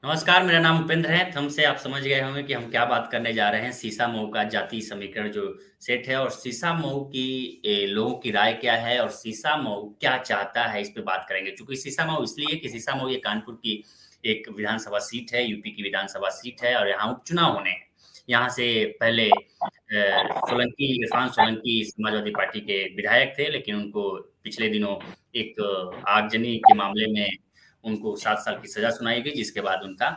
नमस्कार, मेरा नाम उपेंद्र है। थंब से आप समझ गए होंगे कि हम क्या बात करने जा रहे हैं। सीसा-मऊ का जातीय समीकरण जो सेट है और सीसा-मऊ की लोगों की राय क्या है और सीसा-मऊ क्या चाहता है, इस पे बात करेंगे। चूँकि सीसा-मऊ इसलिए कि सीसा-मऊ ये कानपुर की एक विधानसभा सीट है, यूपी की विधानसभा सीट है और यहाँ उपचुनाव होने हैं। यहाँ से पहले सोलंकी इरफान सोलंकी समाजवादी पार्टी के विधायक थे, लेकिन उनको पिछले दिनों एक आगजनी के मामले में उनको 7 साल की सज़ा सुनाई गई, जिसके बाद उनका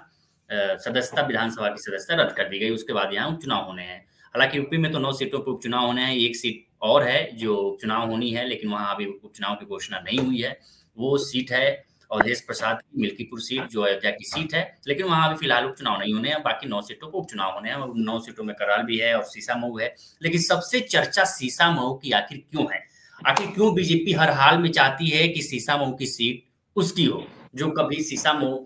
सदस्यता विधानसभा की सदस्यता रद्द कर दी गई। उसके बाद यहाँ उपचुनाव होने हैं। हालाँकि यूपी में तो 9 सीटों पे उपचुनाव होने हैं, 1 सीट और है जो उपचुनाव होनी है, लेकिन वहाँ अभी उपचुनाव की घोषणा नहीं हुई है। वो सीट है अवधेश प्रसाद की मिल्कीपुर सीट, जो अयोध्या की सीट है, लेकिन वहाँ अभी फिलहाल उपचुनाव नहीं होने हैं। बाकी 9 सीटों पे उपचुनाव होने हैं और 9 सीटों में कराल भी है और सीसा-मऊ है। लेकिन सबसे चर्चा सीसा-मऊ की आखिर क्यों है? आखिर क्यों बीजेपी हर हाल में चाहती है कि सीसा-मऊ की सीट उसकी हो? जो कभी सीसा-मऊ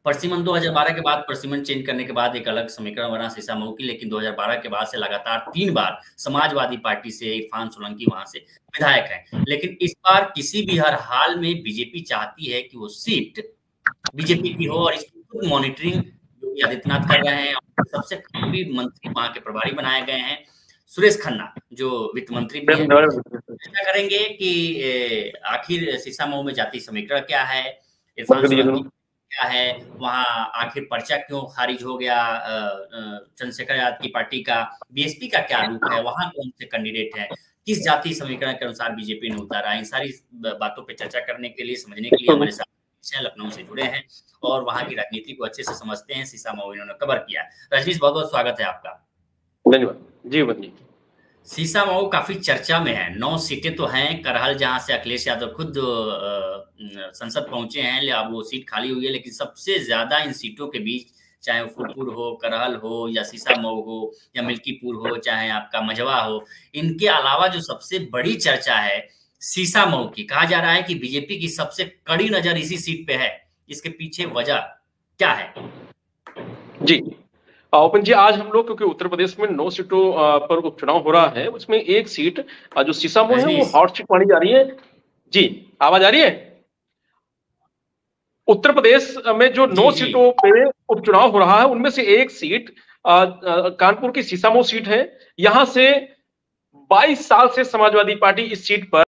परसिमन 2012 के बाद परसिमन चेंज करने के बाद एक अलग समीकरण बना सीसा-मऊ की, लेकिन 2012 के बाद से लगातार 3 बार समाजवादी पार्टी से इरफान सोलंकी वहाँ से विधायक हैं। लेकिन इस बार किसी भी हर हाल में बीजेपी चाहती है कि वो सीट बीजेपी की हो और इसकी खुद मॉनिटरिंग योगी आदित्यनाथ कर रहे हैं। और सबसे करीबी मंत्री वहाँ के प्रभारी बनाए गए हैं सुरेश खन्ना, जो वित्त मंत्री भी हैं। चर्चा करेंगे कि आखिर सीसा-मऊ में जातीय समीकरण क्या है, इरफान सोलंकी क्या है, वहाँ आखिर पर्चा क्यों खारिज हो गया चंद्रशेखर आजाद की पार्टी का, बीएसपी का क्या रुख है, वहाँ कौन से कैंडिडेट हैं, किस जातीय समीकरण के अनुसार बीजेपी ने उतारा। इन सारी बातों पे चर्चा करने के लिए, समझने के लिए हमारे साथ लखनऊ से जुड़े हैं और वहाँ की राजनीति को अच्छे से समझते हैं। सीसा-मऊ इन्होंने कवर किया है। रजनीश, बहुत-बहुत स्वागत है आपका। धन्यवाद जी। सीसा-मऊ काफी चर्चा में है। 9 सीटें तो हैं, करहल जहाँ से अखिलेश यादव खुद संसद पहुंचे हैं, अब वो सीट खाली हुई है, लेकिन सबसे ज्यादा इन सीटों के बीच, चाहे वो फूलपुर हो, करहल हो या सीसा-मऊ हो या मिल्कीपुर हो, चाहे आपका मझवा हो, इनके अलावा जो सबसे बड़ी चर्चा है सीसा-मऊ की। कहा जा रहा है कि बीजेपी की सबसे कड़ी नजर इसी सीट पे है। इसके पीछे वजह क्या है? जी ओपन जी, आज हम लोग क्योंकि उत्तर प्रदेश में 9 सीटों पर उपचुनाव हो रहा है, उसमें एक सीट जो सीसा-मऊ है वो हॉट सीट मानी जा रही है। जी, आवाज आ रही है? उत्तर प्रदेश में जो 9 सीटों पे उपचुनाव हो रहा है, उनमें से एक सीट कानपुर की सीसा-मऊ सीट है। यहां से 22 साल से समाजवादी पार्टी इस सीट पर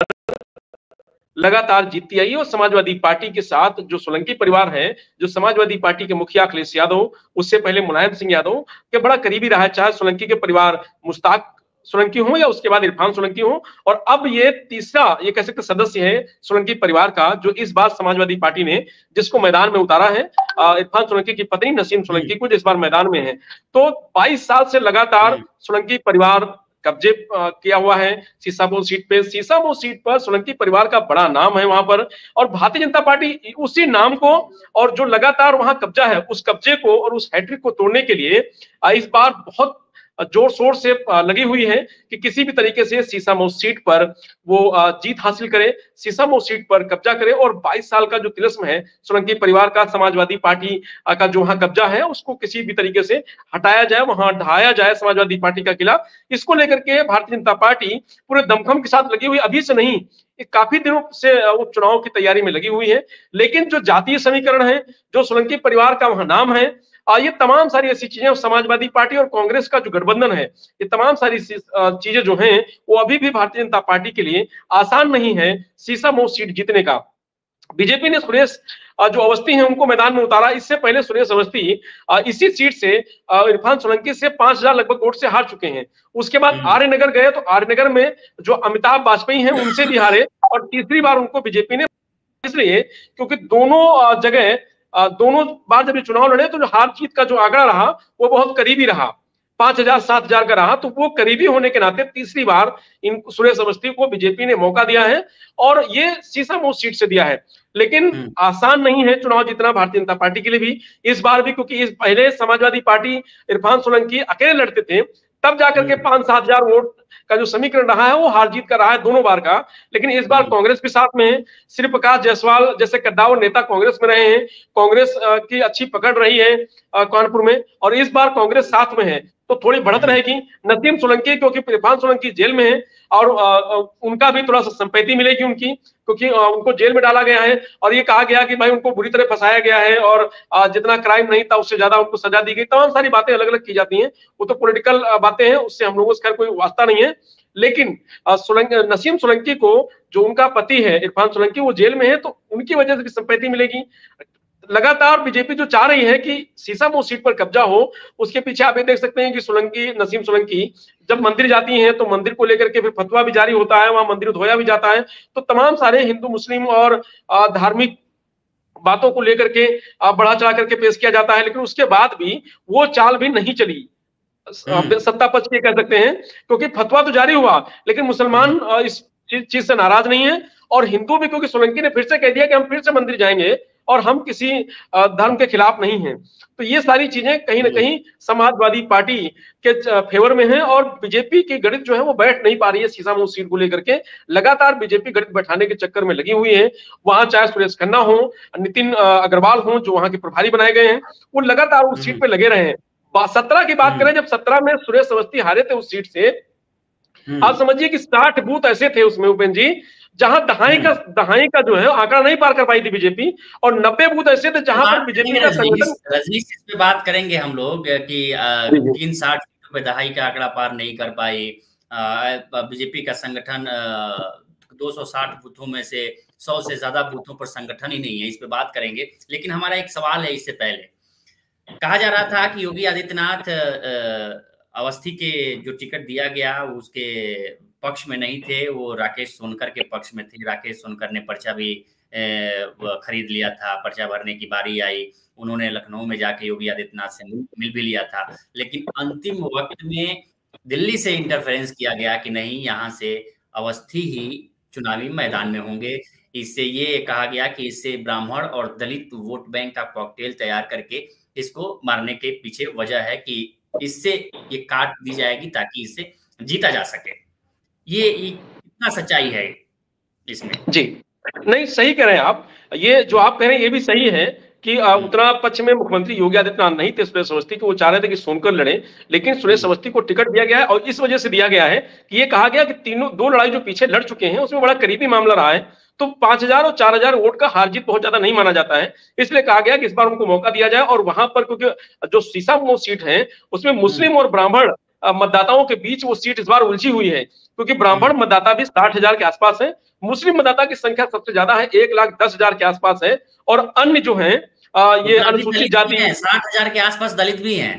लगातार जीतती आई है और समाजवादी पार्टी के साथ जो सोलंकी परिवार है, जो समाजवादी पार्टी के मुखिया अखिलेश यादव, उससे पहले मुलायम सिंह यादव के बड़ा करीबी रहा है। चाहे सोलंकी के परिवार मुश्ताक सोलंकी हो या उसके बाद इरफान सोलंकी हो, और अब ये तीसरा ये कह सकते सदस्य है सोलंकी परिवार का, जो इस बार समाजवादी पार्टी ने जिसको मैदान में उतारा है, इरफान सोलंकी की पत्नी नसीम सोलंकी को, जो इस बार मैदान में है। तो 22 साल से लगातार सोलंकी परिवार कब्जे किया हुआ है सीसा-मऊ सीट पे। सीसा-मऊ सीट पर सोलंकी परिवार का बड़ा नाम है वहां पर, और भारतीय जनता पार्टी उसी नाम को और जो लगातार वहां कब्जा है, उस कब्जे को और उस हैट्रिक को तोड़ने के लिए इस बार बहुत जोर शोर से लगी हुई है कि किसी भी तरीके से सीसा-मऊ सीट पर वो जीत हासिल करे, सीसा-मऊ सीट पर कब्जा करे और 22 साल का जो तिलिस्म है सोलंकी परिवार का, समाजवादी पार्टी का जो वहां कब्जा है, उसको किसी भी तरीके से हटाया जाए, वहां ढाया जाए समाजवादी पार्टी का किला। इसको लेकर के भारतीय जनता पार्टी पूरे दमखम के साथ लगी हुई, अभी से नहीं, काफी दिनों से उपचुनाव की तैयारी में लगी हुई है। लेकिन जो जातीय समीकरण है, जो सोलंकी परिवार का वहां नाम है, ये तमाम सारी ऐसी चीजें, समाजवादी पार्टी और कांग्रेस का जो गठबंधन है, ये तमाम सारी चीजें जो हैं, वो अभी भी भारतीय जनता पार्टी के लिए आसान नहीं है सीसा-मऊ सीट जीतने का। बीजेपी ने सुरेश जो अवस्थी हैं उनको मैदान में उतारा। इससे पहले सुरेश अवस्थी इसी सीट से इरफान सोलंकी से 5000 लगभग वोट से हार चुके हैं। उसके बाद आर्य नगर गए, तो आर्य नगर में जो अमिताभ वाजपेयी हैं उनसे भी हारे, और तीसरी बार उनको बीजेपी ने, इसलिए क्योंकि दोनों जगह दोनों बार जब ये चुनाव लड़े तो जो हार जीत का जो आंकड़ा रहा वो बहुत करीबी रहा, 5000 7000 का रहा। तो वो करीबी होने के नाते तीसरी बार इन सुरेश अवस्थी को बीजेपी ने मौका दिया है और ये सीसा-मऊ सीट से दिया है। लेकिन आसान नहीं है चुनाव जीतना भारतीय जनता पार्टी के लिए भी इस बार भी, क्योंकि इस पहले समाजवादी पार्टी इरफान सोलंकी अकेले लड़ते थे, तब जाकर के 5-7 हजार वोट का जो समीकरण रहा है वो हार जीत का रहा है दोनों बार का। लेकिन इस बार कांग्रेस के साथ में है, श्री प्रकाश जायसवाल जैसे कद्दावर नेता कांग्रेस में रहे हैं, कांग्रेस की अच्छी पकड़ रही है कानपुर में, और इस बार कांग्रेस साथ में है तो थोड़ी बढ़त रहेगी। नसीम सोलंकी क्योंकि इरफान सोलंकी जेल में है और उनका भी थोड़ा सा संपत्ति मिलेगी उनकी, क्योंकि उनको जेल में डाला गया है और ये कहा गया कि भाई उनको बुरी तरह फंसाया गया है और जितना क्राइम नहीं था उससे ज्यादा उनको सजा दी गई। तमाम सारी बातें अलग अलग की जाती हैं, वो तो पॉलिटिकल बातें हैं, उससे हम लोगों से कोई वास्ता नहीं है। लेकिन नसीम सोलंकी को, जो उनका पति है इरफान सोलंकी, वो जेल में है तो उनकी वजह से भी संपत्ति मिलेगी। लगातार बीजेपी जो चाह रही है कि सीसामऊ सीट पर कब्जा हो, उसके पीछे आप ये देख सकते हैं कि नसीम सोलंकी जब मंदिर जाती हैं तो मंदिर को लेकर के फिर फतवा भी जारी होता है, वहां मंदिर धोया भी जाता है, तो तमाम सारे हिंदू मुस्लिम और धार्मिक बातों को लेकर के बढ़ा चढ़ा करके पेश किया जाता है। लेकिन उसके बाद भी वो चाल भी नहीं चली, सत्ता पक्ष के कह सकते हैं, क्योंकि फतवा तो जारी हुआ लेकिन मुसलमान इस चीज से नाराज नहीं है, और हिंदू भी, क्योंकि सोलंकी ने फिर से कह दिया कि हम फिर से मंदिर जाएंगे और हम किसी धर्म के खिलाफ नहीं हैं। तो ये सारी चीजें कहीं ना कहीं समाजवादी पार्टी के फेवर में है, और बीजेपी की गणित जो है वो बैठ नहीं पा रही है सीसामऊ सीट को लेकर के। लगातार बीजेपी गणित बैठाने के चक्कर में लगी हुई है। वहां चाहे सुरेश खन्ना हो, नितिन अग्रवाल हो, जो वहां के प्रभारी बनाए गए हैं, वो लगातार उस सीट पे लगे रहे हैं। 17 की बात करें, जब 17 में सुरेश अवस्थी हारे थे उस सीट से, आप समझिए कि 60 बूथ ऐसे थे उसमें उपेंद्र जी, जहां दहाई का जो है आंकड़ा नहीं पार कर पाई थी बीजेपी, और 90 बूथ ऐसे थे जहां पर बीजेपी का संगठन। रजनीश, इस पे बात करेंगे हम लोग कि 360 सीटों पे दहाई का आंकड़ा पार नहीं कर पाई। बीजेपी का संगठन 260 बूथों में से 100 से ज्यादा बूथों पर संगठन ही नहीं है, इस पे बात करेंगे। लेकिन हमारा एक सवाल है, इससे पहले कहा जा रहा था कि योगी आदित्यनाथ अवस्थी के जो टिकट दिया गया उसके पक्ष में नहीं थे, वो राकेश सोनकर के पक्ष में थे। राकेश सोनकर ने पर्चा भी खरीद लिया था, पर्चा भरने की बारी आई, उन्होंने लखनऊ में जाके योगी आदित्यनाथ से मिल भी लिया था। लेकिन अंतिम वक्त में दिल्ली से इंटरफेरेंस किया गया कि नहीं, यहाँ से अवस्थी ही चुनावी मैदान में होंगे। इससे ये कहा गया कि इससे ब्राह्मण और दलित वोट बैंक का कॉकटेल तैयार करके इसको मारने के पीछे वजह है कि इससे ये काट दी जाएगी ताकि इससे जीता जा सके। ये इतना सच्चाई है इसमें? जी नहीं, सही कह रहे हैं आप। ये जो आप कह रहे हैं ये भी सही है कि उत्तरा पक्ष में मुख्यमंत्री योगी आदित्यनाथ नहीं थे सुरेश अवस्थी के, वो चाह रहे थे कि सोनकर लड़े, लेकिन सुरेश अवस्थी को टिकट दिया गया है। और इस वजह से दिया गया है कि ये कहा गया कि दो लड़ाई जो पीछे लड़ चुके हैं उसमें बड़ा करीबी मामला रहा है, तो 5000 और 4000 वोट का हार जीत बहुत ज्यादा नहीं माना जाता है, इसलिए कहा गया कि इस बार उनको मौका दिया जाए। और वहां पर क्योंकि जो सीसामऊ सीट है उसमें मुस्लिम और ब्राह्मण मतदाताओं के बीच वो सीट इस बार उलझी हुई है, क्योंकि ब्राह्मण मतदाता भी 60,000 के आसपास है, मुस्लिम मतदाता की संख्या सबसे ज्यादा है, 1,10,000 के आसपास है, और अन्य जो है ये अनुसूचित जाति 60,000 के आसपास दलित भी हैं।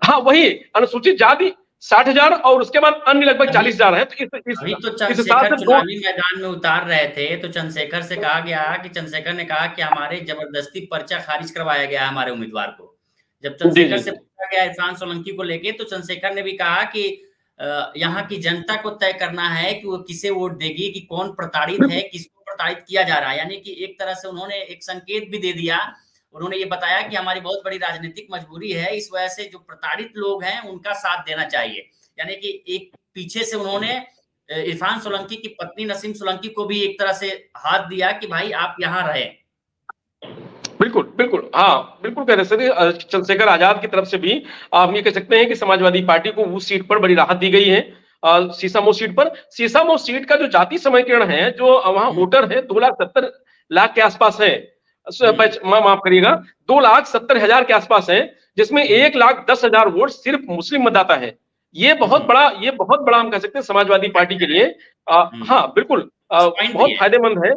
हाँ वही अनुसूचित जाति 60,000 और उसके बाद अन्य लगभग 40,000 है। तो चंद्रशेखर चुनावी मैदान में उतार रहे थे, तो चंद्रशेखर से कहा गया कि चंद्रशेखर ने कहा कि हमारे जबरदस्ती पर्चा खारिज करवाया गया हमारे उम्मीदवार को। जब चंद्रशेखर से पूछा गया इरफान सोलंकी को लेके, तो चंद्रशेखर ने भी कहा कि यहाँ की जनता को तय करना है कि वो किसे वोट देगी, कि कौन प्रताड़ित है, किसको प्रताड़ित किया जा रहा है। यानी कि एक तरह से उन्होंने एक संकेत भी दे दिया। उन्होंने ये बताया कि हमारी बहुत बड़ी राजनीतिक मजबूरी है, इस वजह से जो प्रताड़ित लोग हैं उनका साथ देना चाहिए। यानी कि एक पीछे से उन्होंने इरफान सोलंकी की पत्नी नसीम सोलंकी को भी एक तरह से हाथ दिया कि भाई आप यहाँ रहे। बिल्कुल बिल्कुल, हाँ बिल्कुल कह रहे सर। चंद्रशेखर आजाद की तरफ से भी आप ये कह सकते हैं कि समाजवादी पार्टी को उस सीट पर बड़ी राहत दी गई है। सीसामऊ सीट पर, सीसामऊ सीट का जो जाति समीकरण है, जो वहां वोटर है 2,70,00,000 के आसपास है, माफ करिएगा 2,70,000 के आसपास है, जिसमें 1,10,000 वोट सिर्फ मुस्लिम मतदाता है। ये बहुत बड़ा हम कह सकते हैं समाजवादी पार्टी के लिए। हाँ बिल्कुल, बहुत फायदेमंद है।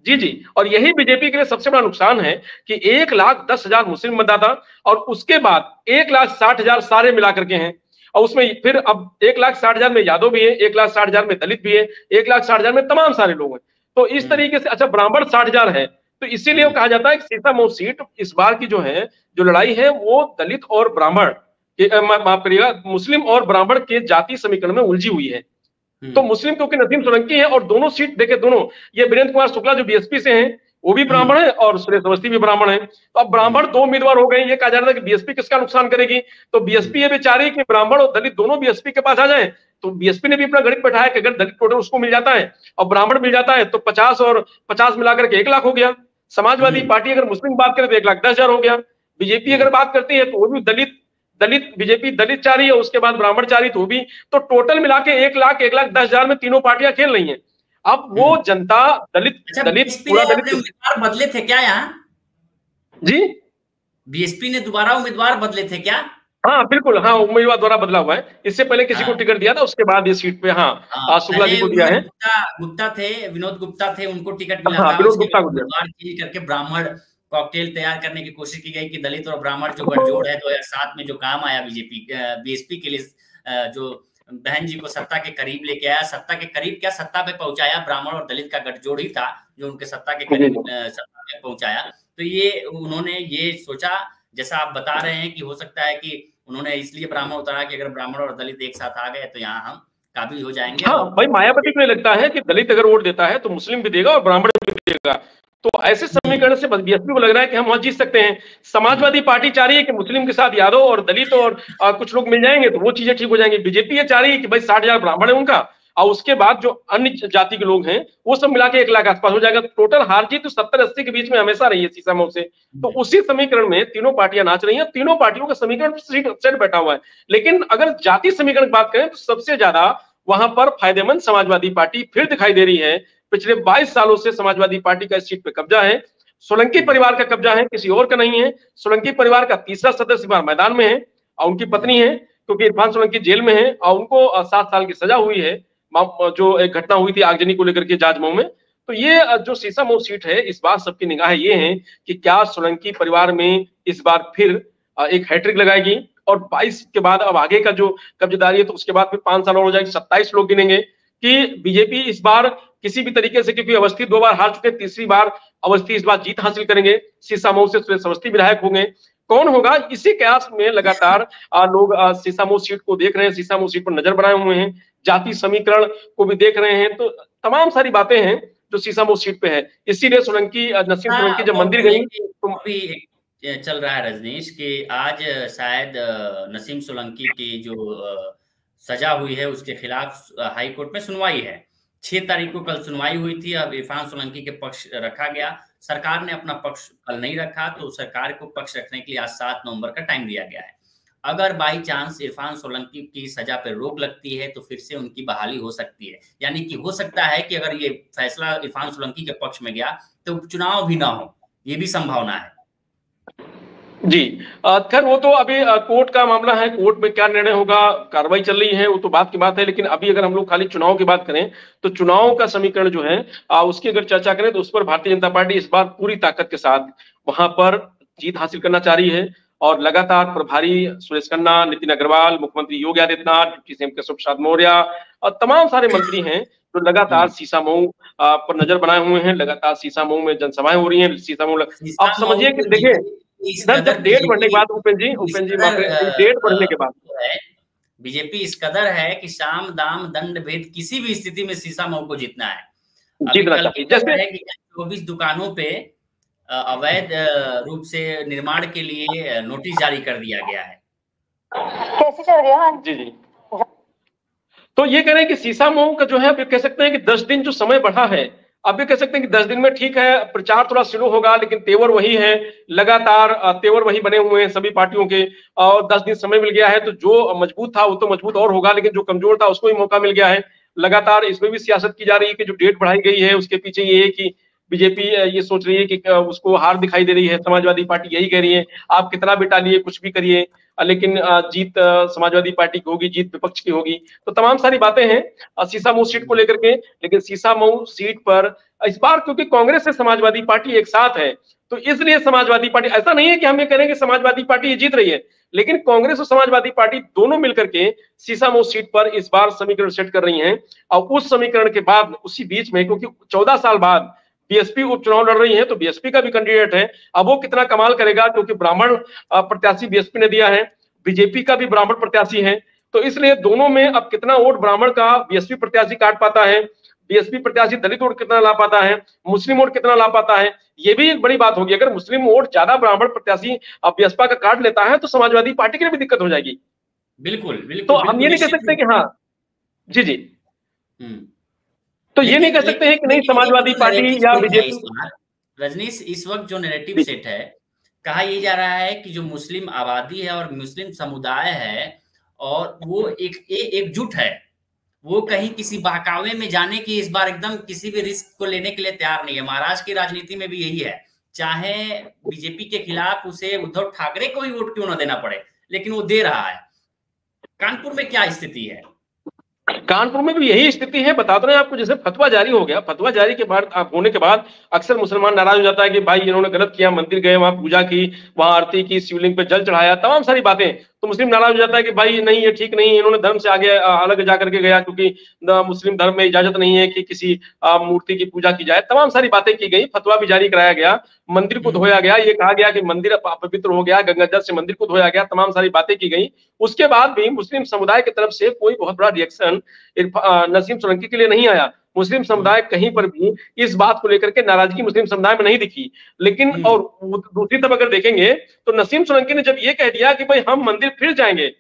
जी जी, और यही बीजेपी के लिए सबसे बड़ा नुकसान है कि 1,10,000 मुस्लिम मतदाता और उसके बाद 1,60,000 सारे मिलाकर के हैं, और उसमें फिर अब 1,60,000 में यादव भी है, 1,60,000 में दलित भी है, 1,60,000 में तमाम सारे लोग हैं। तो इस तरीके से, अच्छा ब्राह्मण 60,000 है, तो इसीलिए कहा जाता है कि सीसामऊ सीट इस बार की जो है, जो लड़ाई है वो दलित और ब्राह्मण, माफ करिएगा मुस्लिम और ब्राह्मण के जाति समीकरण में उलझी हुई है। तो मुस्लिम क्योंकि नसीम सोलंकी है, और दोनों सीट देखे दोनों, ये वीरेंद्र कुमार शुक्ला जो बीएसपी से हैं, वो भी ब्राह्मण है और सुरेश अवस्थी भी ब्राह्मण है। तो अब ब्राह्मण 2 उम्मीदवार हो गए। ये कहा जा रहा था कि बीएसपी किसका नुकसान करेगी, तो बीएसपी ये बेचारी कि ब्राह्मण और दलित दोनों बीएसपी के पास आ जाए। तो बीएसपी ने भी अपना गणित बैठाया कि अगर दलित टोटल उसको मिल जाता है और ब्राह्मण मिल जाता है तो 50 और 50 मिलाकर के 1 लाख हो गया। समाजवादी पार्टी अगर मुस्लिम बात करे तो 1,10,000 हो गया। बीजेपी अगर बात करती है तो वो भी दलित बीजेपी दलित चाह रही है, उसके बाद ब्राह्मण चाह रही, तो भी तो टोटल मिला के 1,10,000 में तीनों पार्टियां खेल रही हैं। अब वो जनता दलित पूरा दलित उम्मीदवार बदले थे क्या यहाँ जी? बीएसपी ने दोबारा उम्मीदवार बदले थे क्या? हाँ बिल्कुल, हाँ उम्मीदवार द्वारा बदला हुआ है। इससे पहले किसी को टिकट दिया था, उसके बाद ये सीट पे शुक्ला जी को दिया है। गुप्ता थे, विनोद गुप्ता थे, उनको टिकट मिला था। विनोद गुप्ता को करके ब्राह्मण कॉकटेल तैयार करने की कोशिश की गई कि दलित और ब्राह्मण जो गठजोड़ है 2007 में जो काम आया बीएसपी के लिए, जो बहन जी को सत्ता के करीब लेके आया, सत्ता के करीब क्या सत्ता पे पहुंचाया, ब्राह्मण और दलित का गठजोड़ ही था जो उनके सत्ता के करीब सत्ता पे पहुंचाया। तो ये उन्होंने ये सोचा, जैसा आप बता रहे हैं कि हो सकता है कि उन्होंने इसलिए ब्राह्मण उतारा कि अगर ब्राह्मण और दलित एक साथ आ गए तो यहाँ हम काबिल हो जाएंगे। हाँ भाई, मायावती को लगता है कि दलित अगर वोट देता है तो मुस्लिम भी देगा और ब्राह्मण भी देगा, तो ऐसे समीकरण से बीएसपी को लग रहा है कि हम वहां जीत सकते हैं। समाजवादी पार्टी चाह रही है कि मुस्लिम के साथ यादव और दलित और कुछ लोग मिल जाएंगे तो वो चीजें ठीक हो जाएंगी। बीजेपी ये चाह रही है कि भाई 60,000 ब्राह्मण है उनका, और उसके बाद जो अन्य जाति के लोग हैं वो सब मिला के 1 लाख आसपास हो जाएगा। टोटल हार जीत तो 70-80 के बीच में हमेशा रही है सीसामऊ से। तो उसी समीकरण में तीनों पार्टियां नाच रही हैं, तीनों पार्टियों का समीकरण सेट बैठा हुआ है। लेकिन अगर जाति समीकरण की बात करें तो सबसे ज्यादा वहां पर फायदेमंद समाजवादी पार्टी फिर दिखाई दे रही है। पिछले 22 सालों से समाजवादी पार्टी का इस सीट पे कब्जा है। सोलंकी परिवार का कब्जा है, किसी और का नहीं है। सोलंकी परिवार का तीसरा सदस्य बार मैदान में है और उनकी पत्नी है, क्योंकि इरफान सोलंकी जेल में है और उनको 7 साल की सजा हुई है, जो एक घटना हुई थी आगजनी को लेकर के जाजमऊ में। तो ये जो सीसामऊ सीट है, इस बार सबकी निगाह ये है कि क्या सोलंकी परिवार में इस बार फिर एक हैट्रिक लगाएगी, और 22 के बाद अब आगे का जो कब्जेदारी है तो उसके बाद फिर 5 साल और हो जाएगी, 27 लोग गिनेंगे कि बीजेपी इस बार किसी भी तरीके से, क्योंकि अवस्थी 2 बार हार चुके, तीसरी बार अवस्थी इस बार जीत हासिल करेंगे। सीसामऊ से सुरेश अवस्थी विधायक होंगे, कौन होगा इसी कयास में लगातार लोग सीसामऊ सीट को देख रहे हैं, सीसामऊ सीट पर नजर बनाए हुए हैं, जाति समीकरण को भी देख रहे हैं। तो तमाम सारी बातें हैं जो सीसामऊ सीट पे है। इसीलिए नसीम सोलंकी जब मंदिर गई तो चल रहा है रजनीश कि आज शायद नसीम सोलंकी की जो सजा हुई है उसके खिलाफ हाई कोर्ट में सुनवाई है। 6 तारीख को कल सुनवाई हुई थी। अब इरफान सोलंकी के पक्ष रखा गया, सरकार ने अपना पक्ष कल नहीं रखा, तो सरकार को पक्ष रखने के लिए आज 7 नवंबर का टाइम दिया गया है। अगर बाई चांस इरफान सोलंकी की सजा पर रोक लगती है तो फिर से उनकी बहाली हो सकती है। यानी कि हो सकता है कि अगर ये फैसला इरफान सोलंकी के पक्ष में गया तो उपचुनाव भी ना हो, ये भी संभावना है। जी खैर वो तो अभी कोर्ट का मामला है, कोर्ट में क्या निर्णय होगा, कार्रवाई चल रही है, वो तो बात की बात है। लेकिन अभी अगर हम लोग खाली चुनाव की बात करें तो चुनाव का समीकरण जो है उसकी अगर चर्चा करें तो उस पर भारतीय जनता पार्टी इस बार पूरी ताकत के साथ वहां पर जीत हासिल करना चाह रही है। और लगातार प्रभारी सुरेश खन्ना, नितिन अग्रवाल, मुख्यमंत्री योगी आदित्यनाथ, डिप्टी सीएम केशव प्रसाद मौर्य और तमाम सारे मंत्री हैं जो लगातार सीसामऊ पर नजर बनाए हुए हैं। लगातार सीसामऊ में जनसभाएं हो रही हैं। सीसामऊ आप समझिए कि देखिए जब डेट बढ़ने के बाद उपेंद्र जी डेट बढ़ने के बाद बीजेपी इस कदर है कि साम दाम दंड भेद किसी भी स्थिति में सीसामऊ को जीतना है। जैसे 24 दुकानों पे अवैध रूप से निर्माण के लिए नोटिस जारी कर दिया गया है। कैसे चल रही है? जी जी, तो ये कह रहे हैं कि सीसामऊ का जो है आप कह सकते हैं कि 10 दिन जो समय बढ़ा है, अब ये कह सकते हैं कि 10 दिन में ठीक है, प्रचार थोड़ा स्लो होगा लेकिन तेवर वही है, लगातार तेवर वही बने हुए हैं सभी पार्टियों के। और 10 दिन समय मिल गया है तो जो मजबूत था वो तो मजबूत और होगा, लेकिन जो कमजोर था उसको भी मौका मिल गया है। लगातार इसमें भी सियासत की जा रही है कि जो डेट बढ़ाई गई है उसके पीछे ये है कि बीजेपी ये सोच रही है कि उसको हार दिखाई दे रही है। समाजवादी पार्टी यही कह रही है आप कितना भी टालिए, कुछ भी करिए, लेकिन जीत समाजवादी पार्टी की होगी, जीत विपक्ष की होगी। तो तमाम सारी बातें हैं सीसामऊ सीट को लेकर के। लेकिन सीसामऊ सीट पर इस बार क्योंकि कांग्रेस से समाजवादी पार्टी एक साथ है तो इसलिए समाजवादी पार्टी, ऐसा नहीं है कि हम ये करेंगे समाजवादी पार्टी ये जीत रही है, लेकिन कांग्रेस और समाजवादी पार्टी दोनों मिलकर के सीसामऊ सीट पर इस बार समीकरण सेट कर रही हैं। और उस समीकरण के बाद उसी बीच में, क्योंकि 14 साल बाद बीएसपी उपचुनाव लड़ रही है तो बीएसपी का भी कैंडिडेट है, अब वो कितना कमाल करेगा, क्योंकि ब्राह्मण प्रत्याशी बीएसपी ने दिया है, बीजेपी का भी ब्राह्मण प्रत्याशी है, तो इसलिए दोनों में अब कितना वोट ब्राह्मण का बीएसपी प्रत्याशी काट पाता है, बीएसपी प्रत्याशी दलित वोट कितना ला पाता है, मुस्लिम वोट कितना ला पाता है, ये भी एक बड़ी बात होगी। अगर मुस्लिम वोट ज्यादा ब्राह्मण प्रत्याशी बसपा का काट लेता है तो समाजवादी पार्टी के लिए भी दिक्कत हो जाएगी। बिल्कुल तो बिल्कुल हम ये नहीं कह सकते कि हाँ जी जी, तो ये नहीं कह सकते हैं कि नहीं समाजवादी पार्टी या बीजेपी। रजनीश, इस वक्त जो नैरेटिव सेट है, कहा यह जा रहा है कि जो मुस्लिम आबादी है और मुस्लिम समुदाय है और वो एकजुट है, वो कहीं किसी बहकावे में जाने की इस बार एकदम किसी भी रिस्क को लेने के लिए तैयार नहीं है। महाराष्ट्र की राजनीति में भी यही है, चाहे बीजेपी के खिलाफ उसे उद्धव ठाकरे को ही वोट क्यों ना देना पड़े, लेकिन वो दे रहा है। कानपुर में क्या स्थिति है? कानपुर में भी यही स्थिति है, बता रहे हैं आपको। जैसे फतवा जारी हो गया, फतवा जारी के बाद होने के बाद अक्सर मुसलमान नाराज हो जाता है कि भाई इन्होंने गलत किया, मंदिर गए, वहां पूजा की, वहां आरती की, शिवलिंग पे जल चढ़ाया, तमाम सारी बातें। तो मुस्लिम नाराज हो जाता है कि भाई नहीं ये ठीक नहीं, इन्होंने धर्म से आगे अलग जाकर के गया, क्योंकि मुस्लिम धर्म में इजाजत नहीं है कि किसी मूर्ति की पूजा की जाए। तमाम सारी बातें की गई, फतवा भी जारी कराया गया, मंदिर को धोया गया, ये कहा गया कि मंदिर पवित्र हो गया, गंगाजल से मंदिर को धोया गया, तमाम सारी बातें की गई। उसके बाद भी मुस्लिम समुदाय की तरफ से कोई बहुत बड़ा रिएक्शन नसीम सोलंकी के लिए नहीं आया। मुस्लिम समुदाय कहीं पर भी इस बात को लेकर के नाराजगी मुस्लिम समुदाय में नहीं दिखी। लेकिन और दूसरी तरफ अगर देखेंगे तो नसीम सोलंकी ने जब ये कह दिया कि भाई हम मंदिर फिर जाएंगे,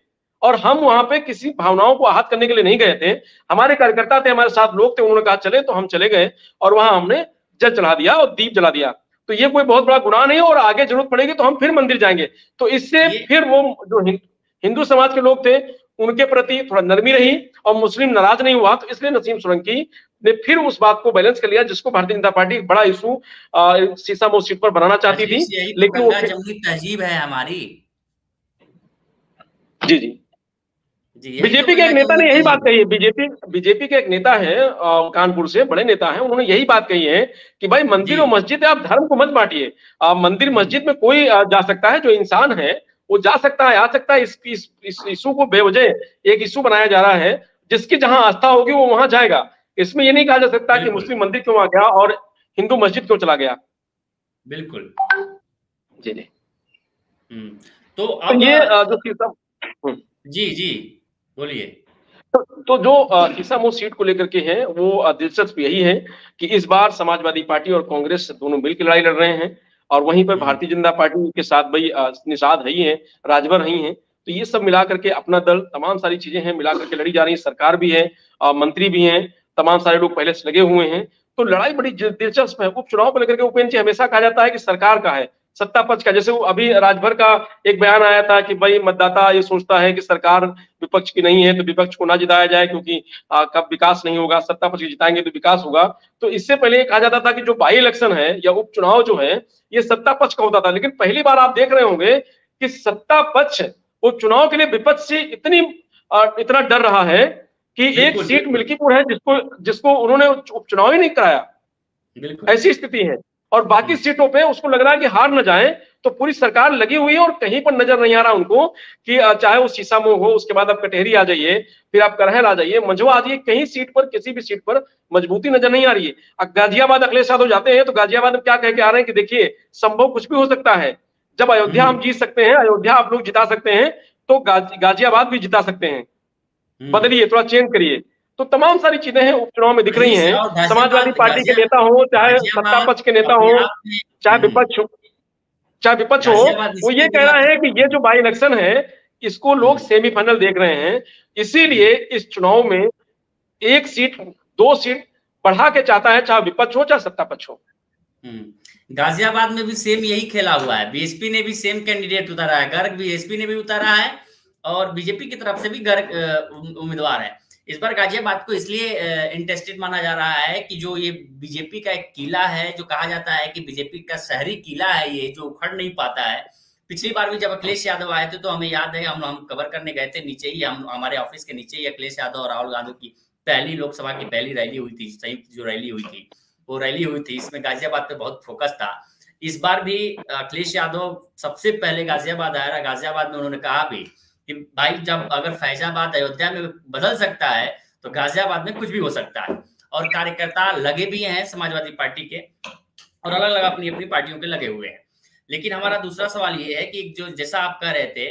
और हम वहां पे किसी भावनाओं को आहत करने के लिए नहीं गए थे, हमारे कार्यकर्ता थे, हमारे साथ लोग थे, उन्होंने कहा चले तो हम चले गए और वहां हमने जल चढ़ा दिया और दीप जला दिया। तो ये कोई बहुत बड़ा गुनाह नहीं है, और आगे जरूरत पड़ेगी तो हम फिर मंदिर जाएंगे। तो इससे फिर वो जो हिंदू समाज के लोग थे उनके प्रति थोड़ा नरमी रही और मुस्लिम नाराज नहीं हुआ। तो इसलिए नसीम सोलंकी ने फिर उस बात को बैलेंस कर लिया जिसको भारतीय जनता पार्टी बड़ा इशू सीसामऊ सीट पर बनाना चाहती थी। लेकिन वो तहजीब है हमारी। जी जी, बीजेपी के एक नेता ने यही बात कही है। बीजेपी के एक नेता है कानपुर से, बड़े नेता हैं, उन्होंने यही बात कही है कि भाई मंदिर और मस्जिद है, आप धर्म को मत बांटिए। मंदिर मस्जिद में कोई जा सकता है, जो इंसान है वो जा सकता है, आ सकता है। इस इशू को बेवजह एक इशू बनाया जा रहा है, जिसकी जहां आस्था होगी वो वहां जाएगा। इसमें ये नहीं कहा जा सकता कि मुस्लिम मंदिर क्यों आ गया और हिंदू मस्जिद क्यों चला गया। बिल्कुल जी जी। तो अब ये जो जी जी बोलिए। तो जो सीसामऊ सीट को लेकर के है वो दिलचस्प यही है कि इस बार समाजवादी पार्टी और कांग्रेस दोनों मिलकर लड़ाई लड़ रहे हैं, और वहीं पर भारतीय जनता पार्टी के साथ भाई निषाद है ही है, राजभर ही है। तो ये सब मिलाकर के अपना दल, तमाम सारी चीजें हैं मिलाकर के लड़ी जा रही है। सरकार भी है, मंत्री भी हैं, तमाम सारे लोग पहले से लगे हुए हैं। तो लड़ाई बड़ी दिलचस्प है। उपचुनाव को लेकर के उपेंद्र जी हमेशा कहा जाता है कि सरकार का है, सत्ता पक्ष का। जैसे अभी राजभर का एक बयान आया था कि भाई मतदाता ये सोचता है कि सरकार विपक्ष की नहीं है तो विपक्ष को ना जिताया जाए, क्योंकि कब विकास नहीं होगा, सत्ता पक्ष जिताएंगे तो विकास होगा। तो इससे पहले कहा जाता था कि जो बाई इलेक्शन है या उपचुनाव जो है ये सत्ता पक्ष का होता था। लेकिन पहली बार आप देख रहे होंगे कि सत्ता पक्ष उपचुनाव के लिए विपक्ष से इतना डर रहा है कि एक सीट मिल्कीपुर है जिसको उन्होंने उपचुनाव ही नहीं कराया। ऐसी स्थिति है, और बाकी सीटों पे उसको लग रहा है कि हार न जाए। तो पूरी सरकार लगी हुई है और कहीं पर नजर नहीं आ रहा उनको कि चाहे वो सीसामऊ हो, उसके बाद आप कटेहरी आ जाइए, फिर आप करहल आ जाइए, मंझवा आ जाइए, कहीं सीट पर, किसी भी सीट पर मजबूती नजर नहीं आ रही है। गाजियाबाद अखिलेश यादव जाते हैं तो गाजियाबाद में क्या कह के आ रहे हैं कि देखिए संभव कुछ भी हो सकता है। जब अयोध्या हम जीत सकते हैं, अयोध्या आप लोग जिता सकते हैं, तो गाजियाबाद भी जिता सकते हैं। बदलिए, थोड़ा चेंज करिए। तो तमाम सारी चीजें हैं उपचुनाव में दिख रही हैं। समाजवादी पार्टी के नेता हो, चाहे सत्ता पक्ष के नेता हो, चाहे विपक्ष हो, वो ये कह रहा है कि ये जो बाई इलेक्शन है इसको लोग सेमीफाइनल देख रहे हैं। इसीलिए इस चुनाव में एक सीट, 2 सीट बढ़ा के चाहता है, चाहे विपक्ष हो चाहे सत्ता पक्ष हो। गाजियाबाद में भी सेम यही खेला हुआ है। बीएसपी ने भी सेम कैंडिडेट उतारा है, गर्ग बीएसपी ने भी उतारा है, और बीजेपी की तरफ से भी गर्ग उम्मीदवार है। इस बार गाजियाबाद को इसलिए इंटरेस्टेड माना जा रहा है कि जो ये बीजेपी का एक किला है, जो कहा जाता है कि बीजेपी का शहरी किला है ये, जो उखड़ नहीं पाता है। पिछली बार भी जब अखिलेश यादव आए थे तो हमें याद है, हम कवर करने गए थे, नीचे ही हमारे ऑफिस के नीचे ही अखिलेश यादव और राहुल गांधी की पहली लोकसभा की पहली रैली हुई थी, संयुक्त जो रैली हुई थी वो रैली हुई थी। इसमें गाजियाबाद पे बहुत फोकस था। इस बार भी अखिलेश यादव सबसे पहले गाजियाबाद आया। गाजियाबाद में उन्होंने कहा भी कि भाई जब अगर फैजाबाद अयोध्या में बदल सकता है तो गाजियाबाद में कुछ भी हो सकता है। और कार्यकर्ता लगे भी हैं समाजवादी पार्टी के, और अलग अलग अपनी अपनी पार्टियों के लगे हुए हैं। लेकिन हमारा दूसरा सवाल ये है कि जो जैसा आप कह रहे थे,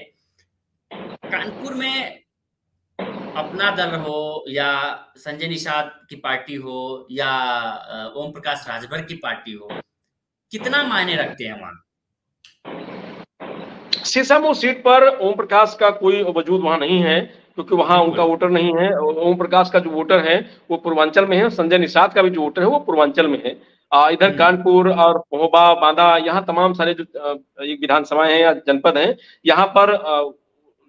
कानपुर में अपना दल हो या संजय निषाद की पार्टी हो या ओम प्रकाश राजभर की पार्टी हो, कितना मायने रखते हैं वहां? सीसामऊ सीट पर ओम प्रकाश का कोई वजूद वहां नहीं है, क्योंकि वहां उनका वोटर नहीं है। ओम प्रकाश का जो वोटर है वो पूर्वांचल में है, संजय निषाद का भी जो वोटर है वो पूर्वांचल में है। इधर कानपुर और महोबा, बांदा, यहाँ तमाम सारे जो विधानसभाएं हैं या जनपद हैं, यहाँ पर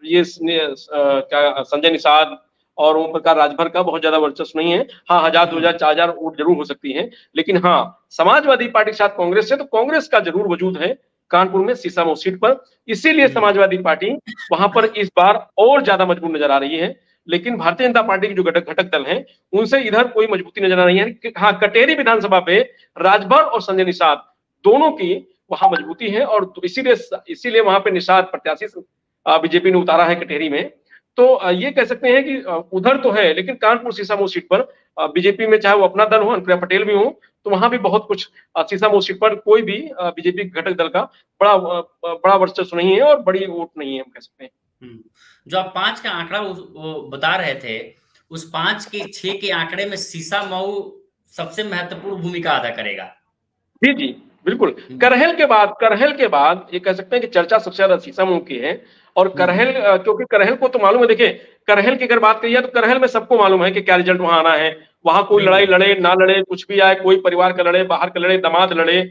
ये क्या संजय निषाद और ओम प्रकाश राजभर का बहुत ज्यादा वर्चस्व नहीं है। हाँ, 1000, 2000, 4000 वोट जरूर हो सकती है, लेकिन हाँ, समाजवादी पार्टी के साथ कांग्रेस है तो कांग्रेस का जरूर वजूद है कानपुर में सीसामऊ सीट पर। इसीलिए समाजवादी पार्टी वहां पर इस बार और ज्यादा मजबूत नजर आ रही है। लेकिन भारतीय जनता पार्टी के जो घटक दल हैं उनसे इधर कोई मजबूती नजर आ रही है। हाँ, कटेरी विधानसभा पे राजभर और संजय निषाद दोनों की वहां मजबूती है, और इसीलिए वहां पे निषाद प्रत्याशी बीजेपी ने उतारा है कटेरी में। तो ये कह सकते हैं कि उधर तो है, लेकिन कानपुर सीसामऊ सीट पर बीजेपी में चाहे वो अपना दल हो, अनुप्रिया पटेल भी हो, तो वहां भी बहुत कुछ सीसामऊ सीट पर कोई भी बीजेपी घटक दल का बड़ा वर्चस्व नहीं है और बड़ी वोट नहीं है, हम कह सकते हैं। जो आप 5 का आंकड़ा बता रहे थे, उस 5 के 6 के आंकड़े में सीसामऊ सबसे महत्वपूर्ण भूमिका अदा करेगा। जी जी बिल्कुल। करहल के बाद ये कह सकते हैं कि चर्चा सबसे ज्यादा सीसामऊ की है। और करहल, क्योंकि करहल को तो मालूम है, देखिए करहल की अगर बात करिए तो करहल में सबको मालूम है कि क्या रिजल्ट वहां आना है। वहां कोई लड़ाई लड़े ना लड़े, कुछ भी आए, कोई परिवार का लड़े, बाहर का लड़े, दामाद लड़े,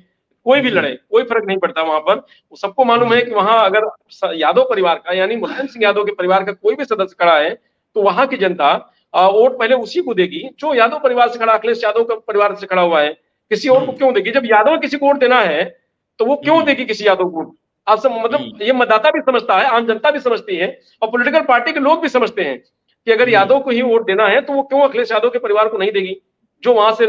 कोई भी लड़े, कोई फर्क नहीं पड़ता वहां पर। सबको मालूम है कि वहां अगर यादव परिवार का यानी मुलायम सिंह यादव के परिवार का कोई भी सदस्य खड़ा है तो वहां की जनता वोट पहले उसी को देगी जो यादव परिवार से खड़ा, अखिलेश यादव का परिवार से खड़ा हुआ है। किसी और को क्यों देगी? जब यादव किसी को वोट देना है तो वो क्यों देगी किसी यादव को? आप सब मतलब ये मतदाता भी समझता है, आम जनता भी समझती है, और पॉलिटिकल पार्टी के लोग भी समझते हैं कि अगर यादव को ही वोट देना है तो वो क्यों अखिलेश यादव के परिवार को नहीं देगी, जो वहां से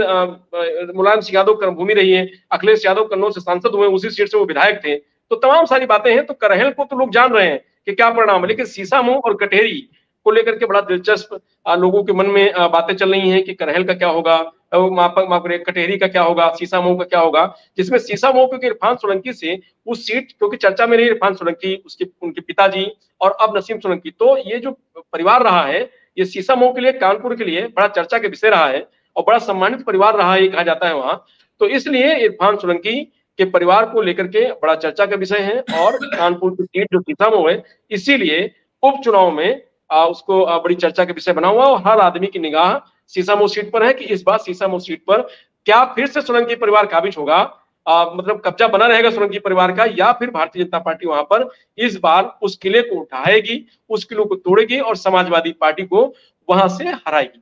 मुलायम सिंह यादव कर्मभूमि रही है, अखिलेश यादव कन्नौज से सांसद हुए, उसी सीट से वो विधायक थे। तो तमाम सारी बातें हैं। तो करहल को तो लोग जान रहे हैं कि क्या परिणाम है, लेकिन सीसामऊ और कटेरी को लेकर के बड़ा दिलचस्प लोगों के मन में बातें चल रही हैं कि करहल का क्या होगा, कटेरी का क्या होगा, सीसामऊ का क्या होगा। जिसमें सीसामऊ क्योंकि इरफान सोलंकी से उस सीट, क्योंकि चर्चा में रही इरफान सोलंकी, उनके पिताजी और अब नसीम सोलंकी, तो ये जो परिवार रहा है ये सीसामऊ के लिए, कानपुर के लिए बड़ा चर्चा के विषय रहा है और बड़ा सम्मानित परिवार रहा है, कहा जाता है वहां। तो इसलिए इरफान सोलंकी के परिवार को लेकर के बड़ा चर्चा का विषय है। और कानपुर की सीट जो सीसामऊ है, इसीलिए उपचुनाव में उसको बड़ी चर्चा के विषय बना हुआ, और हर आदमी की निगाह सीसामऊ सीट पर है कि इस बार सीसामऊ सीट पर क्या फिर से सोलंकी परिवार काबिज होगा, मतलब कब्जा बना रहेगा सोलंकी परिवार का, या फिर भारतीय जनता पार्टी वहां पर इस बार उस किले को उठाएगी, उस किले को तोड़ेगी और समाजवादी पार्टी को वहां से हराएगी।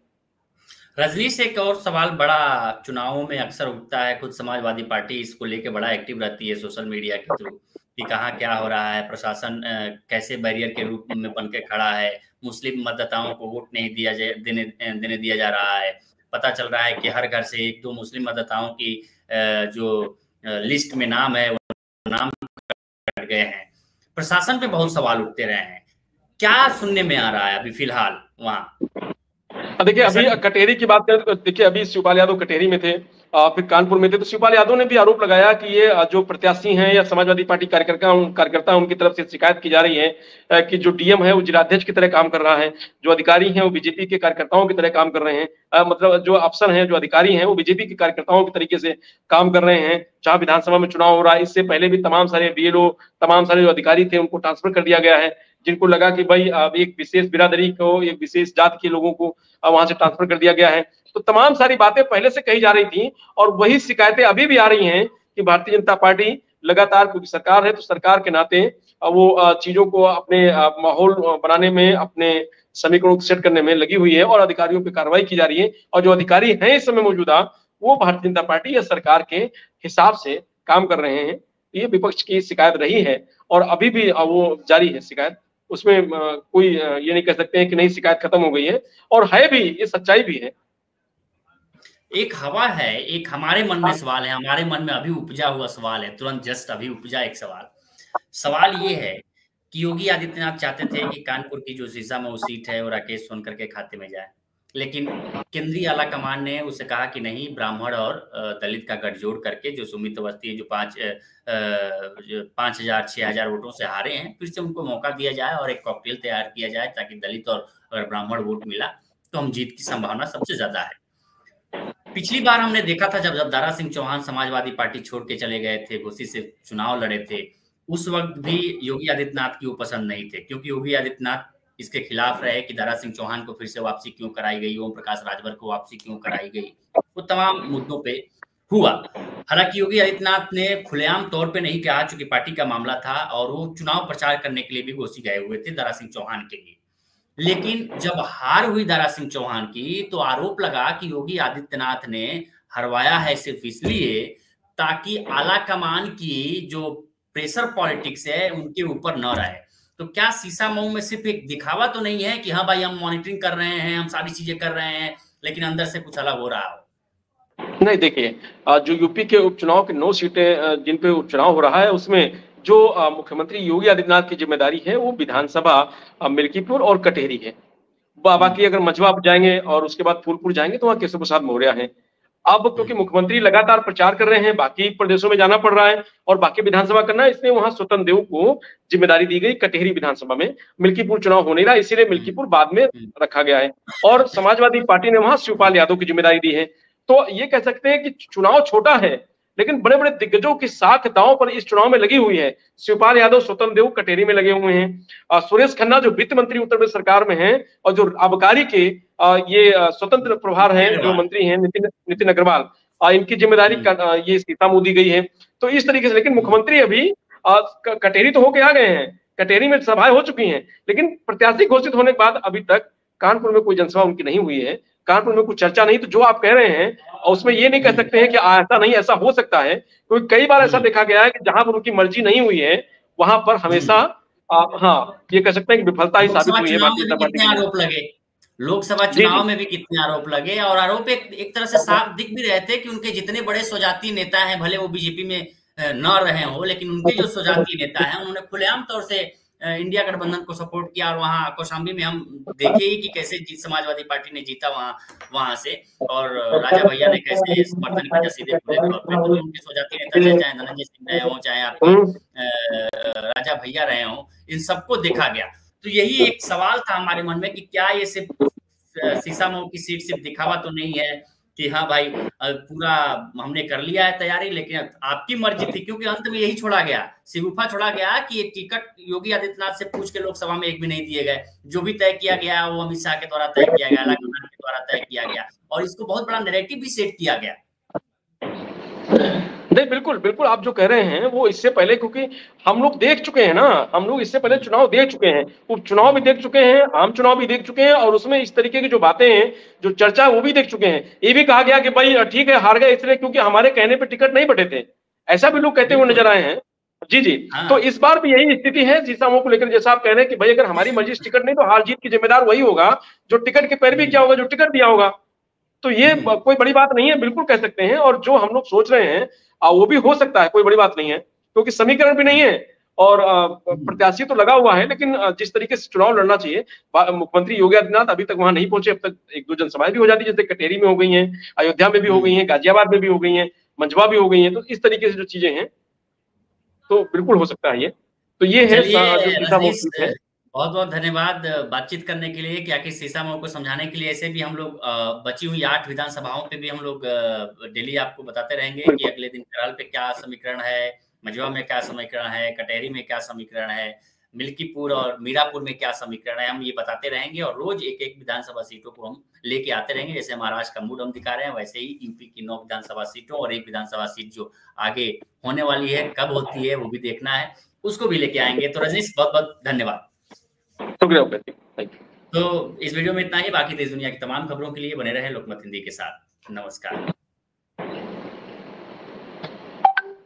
रजनीश, एक और सवाल बड़ा चुनावों में अक्सर उठता है, खुद समाजवादी पार्टी इसको लेके बड़ा एक्टिव रहती है सोशल मीडिया के थ्रू कि कहाँ क्या हो रहा है, प्रशासन कैसे बैरियर के रूप में बन के खड़ा है, मुस्लिम मतदाताओं को वोट नहीं देने दिया जा रहा है। पता चल रहा है कि हर घर से 1-2 मुस्लिम मतदाताओं की जो लिस्ट में नाम है वो नाम कट गए हैं। प्रशासन पे बहुत सवाल उठते रहे हैं, क्या सुनने में आ रहा है अभी फिलहाल वहाँ? देखिए अभी कटेरी की बात करें तो देखिए अभी शिवपाल यादव कटेरी में थे, फिर कानपुर में थे। तो शिवपाल यादव ने भी आरोप लगाया कि ये जो प्रत्याशी हैं या समाजवादी पार्टी कार्यकर्ता उनकी तरफ से शिकायत की जा रही है कि जो डीएम है वो जिलाध्यक्ष की तरह काम कर रहा है, जो अधिकारी हैं वो बीजेपी के कार्यकर्ताओं की तरह काम कर रहे हैं, मतलब जो अफसर हैं, जो अधिकारी हैं वो बीजेपी के कार्यकर्ताओं के तरीके से काम कर रहे हैं। जहां विधानसभा में चुनाव हो रहा है, इससे पहले भी तमाम सारे बीएलओ, तमाम सारे जो अधिकारी थे उनको ट्रांसफर कर दिया गया है, जिनको लगा कि भाई एक विशेष बिरादरी को, एक विशेष जात के लोगों को वहां से ट्रांसफर कर दिया गया है। तो तमाम सारी बातें पहले से कही जा रही थी और वही शिकायतें अभी भी आ रही हैं कि भारतीय जनता पार्टी लगातार, क्योंकि सरकार है तो सरकार के नाते वो चीजों को अपने माहौल बनाने में, अपने समीकरणों को सेट करने में लगी हुई है और अधिकारियों पर कार्रवाई की जा रही है। और जो अधिकारी हैं इस समय मौजूदा, वो भारतीय जनता पार्टी या सरकार के हिसाब से काम कर रहे हैं। ये विपक्ष की शिकायत रही है और अभी भी वो जारी है शिकायत, उसमें कोई ये नहीं कह सकते हैं कि नहीं शिकायत खत्म हो गई है, और है भी, ये सच्चाई भी है। एक हवा है, एक हमारे मन में सवाल है, हमारे मन में अभी उपजा हुआ सवाल है, तुरंत जस्ट अभी उपजा एक सवाल ये है कि योगी आदित्यनाथ चाहते थे कि कानपुर की जो सीसामऊ सीट है वो राकेश सोनकर के खाते में जाए, लेकिन केंद्रीय आला कमान ने उसे कहा कि नहीं, ब्राह्मण और दलित का गठजोड़ करके जो सुमित अवस्थी है, जो 5,000 6,000 वोटों से हारे हैं, फिर से उनको मौका दिया जाए और एक कॉकटेल तैयार किया जाए ताकि दलित और अगर ब्राह्मण वोट मिला तो हम जीत की संभावना सबसे ज्यादा है। पिछली बार हमने देखा था जब दारा सिंह चौहान समाजवादी पार्टी छोड़ के चले गए थे, घोसी से चुनाव लड़े थे, उस वक्त भी योगी आदित्यनाथ की वो पसंद नहीं थे, क्योंकि योगी आदित्यनाथ इसके खिलाफ रहे कि दारा सिंह चौहान को फिर से वापसी क्यों कराई गई, ओम प्रकाश राजभर को वापसी क्यों कराई गई, वो तमाम मुद्दों पे हुआ। हालांकि योगी आदित्यनाथ ने खुलेआम तौर पे नहीं कहा, चूंकि पार्टी का मामला था और वो चुनाव प्रचार करने के लिए भी घोसी गए हुए थे दारा सिंह चौहान के लिए। लेकिन जब हार हुई दारा सिंह चौहान की तो आरोप लगा कि योगी आदित्यनाथ ने हरवाया है सिर्फ इसलिए ताकि आला कमान की जो प्रेशर पॉलिटिक्स है उनके ऊपर न रहे। तो क्या सीसा मऊ में सिर्फ एक दिखावा तो नहीं है कि हाँ भाई हम मॉनिटरिंग कर रहे हैं, हम सारी चीजें कर रहे हैं, लेकिन अंदर से कुछ अलग हो रहा हो? नहीं, देखिए, जो यूपी के उपचुनाव की 9 सीटें जिन पे उपचुनाव हो रहा है, उसमें जो मुख्यमंत्री योगी आदित्यनाथ की जिम्मेदारी है वो विधानसभा मिल्कीपुर और कटेहरी है। बाकी अगर मझवा आप जाएंगे और उसके बाद फूलपुर जाएंगे तो वहाँ केशव प्रसाद मौर्य है। अब क्योंकि मुख्यमंत्री लगातार प्रचार कर रहे हैं, बाकी प्रदेशों में जाना पड़ रहा है और बाकी विधानसभा करना है, इसलिए वहां स्वतंत्र देव को जिम्मेदारी दी गई कटेहरी विधानसभा में। मिल्कीपुर चुनाव हो नहीं रहा, इसीलिए मिल्कीपुर बाद में रखा गया है और समाजवादी पार्टी ने वहां शिवपाल यादव की जिम्मेदारी दी है। तो ये कह सकते हैं कि चुनाव छोटा है लेकिन बड़े बड़े दिग्गजों की साख दांव पर इस चुनाव में लगी हुई है। शिवपाल यादव स्वतंत्र देव कटेहरी में लगे हुए हैं। सुरेश खन्ना जो वित्त मंत्री उत्तर प्रदेश सरकार में हैं और जो आबकारी के ये स्वतंत्र प्रभार हैं, जो मंत्री हैं नितिन अग्रवाल, इनकी जिम्मेदारी ये सीतामऊ दी गई है। तो इस तरीके से, लेकिन मुख्यमंत्री अभी कटेहरी तो होके आ गए हैं, कटेहरी में सभाएं हो चुकी हैं, लेकिन प्रत्याशी घोषित होने के बाद अभी तक कानपुर में कोई जनसभा उनकी नहीं हुई है, कानपुर में कुछ चर्चा नहीं। तो जो आप कह रहे हैं उसमें ये नहीं कह सकते हैं कि ऐसा नहीं, ऐसा हो सकता है, क्योंकि कई बार ऐसा देखा गया है कि जहां पर उनकी मर्जी नहीं हुई है वहां पर हमेशा हाँ, ये कह सकते हैं कि विफलता ही साबित हुई है भारतीय जनता पार्टी। आरोप लगे लोकसभा चुनाव में भी कितने आरोप लगे और आरोप एक तरह से साफ दिख भी रहे थे कि उनके जितने बड़े स्वजातीय नेता हैं, भले वो बीजेपी में न रहे हो, लेकिन उनके जो स्वजातीय नेता हैं उन्होंने खुलेआम तौर से इंडिया गठबंधन को सपोर्ट किया। और वहां कौशाम्बी में हम देखे ही कि कैसे समाजवादी पार्टी ने जीता वहां से, और राजा भैया ने कैसे समर्थन किया सीधे खुले तौर पे। तो उनके स्वजातीय नेता चाहे धनंजय सिंह रहे हो, चाहे आपके राजा भैया रहे हो, इन सबको देखा गया। तो यही एक सवाल था हमारे मन में कि क्या ये सिर्फ सीसामऊ की सीट सिर्फ दिखावा तो नहीं है कि हाँ भाई पूरा हमने कर लिया है तैयारी, लेकिन आपकी मर्जी थी, क्योंकि अंत में यही छोड़ा गया, सिगुफा छोड़ा गया कि ये टिकट योगी आदित्यनाथ से पूछ के लोकसभा में एक भी नहीं दिए गए। जो भी तय किया गया वो अमित शाह के द्वारा तय किया गया, अलग के द्वारा तय किया गया और इसको बहुत बड़ा नैरेटिव भी सेट किया गया। नहीं, बिल्कुल बिल्कुल, आप जो कह रहे हैं वो इससे पहले, क्योंकि हम लोग देख चुके हैं ना, हम लोग इससे पहले चुनाव देख चुके हैं, उपचुनाव भी देख चुके हैं, आम चुनाव भी देख चुके हैं और उसमें इस तरीके की जो बातें हैं, जो चर्चा वो भी देख चुके हैं। ये भी कहा गया कि भाई ठीक है, हार गए इसलिए क्योंकि हमारे कहने पर टिकट नहीं बटे थे, ऐसा भी लोग कहते हुए नजर आए हैं। जी जी, तो इस बार भी यही स्थिति है सीसामऊ को लेकर, जैसा आप कह रहे हैं कि भाई अगर हमारी मर्जी टिकट नहीं तो हार जीत की जिम्मेदार वही होगा जो टिकट की पैरवी किया होगा, जो टिकट दिया होगा। तो ये कोई बड़ी बात नहीं है, बिल्कुल कह सकते हैं। और जो हम लोग सोच रहे हैं वो भी हो सकता है, कोई बड़ी बात नहीं है, क्योंकि समीकरण भी नहीं है और प्रत्याशी तो लगा हुआ है, लेकिन जिस तरीके से चुनाव लड़ना चाहिए, मुख्यमंत्री योगी आदित्यनाथ अभी तक वहां नहीं पहुंचे। अब तक 1-2 जनसभाएं भी हो जाती है, जैसे कटेहरी में हो गई हैं, अयोध्या में भी हो गई हैं, गाजियाबाद में भी हो गई हैं, मंझवा भी हो गई हैं। तो इस तरीके से जो चीजें हैं तो बिल्कुल हो सकता है ये। तो ये है जो सीसामऊ सीट है। बहुत बहुत धन्यवाद बातचीत करने के लिए, क्या कि सीसामऊ को समझाने के लिए। ऐसे भी हम लोग बची हुई 8 विधानसभाओं पे भी हम लोग डेली आपको बताते रहेंगे कि अगले दिन कराल पे क्या समीकरण है, मझवा में क्या समीकरण है, कटेहरी में क्या समीकरण है, मिल्कीपुर और मीरापुर में क्या समीकरण है, हम ये बताते रहेंगे और रोज एक एक विधानसभा सीटों को हम लेके आते रहेंगे। जैसे महाराष्ट्र का मूड हम दिखा रहे हैं, वैसे ही यूपी की 9 विधानसभा सीटों और 1 विधानसभा सीट जो आगे होने वाली है, कब होती है वो भी देखना है, उसको भी लेके आएंगे। तो रजनीश बहुत बहुत धन्यवाद। तो इस वीडियो में इतना ही। बाकी देश दुनिया की तमाम खबरों के लिए बने रहे लोकमत हिंदी के साथ। नमस्कार।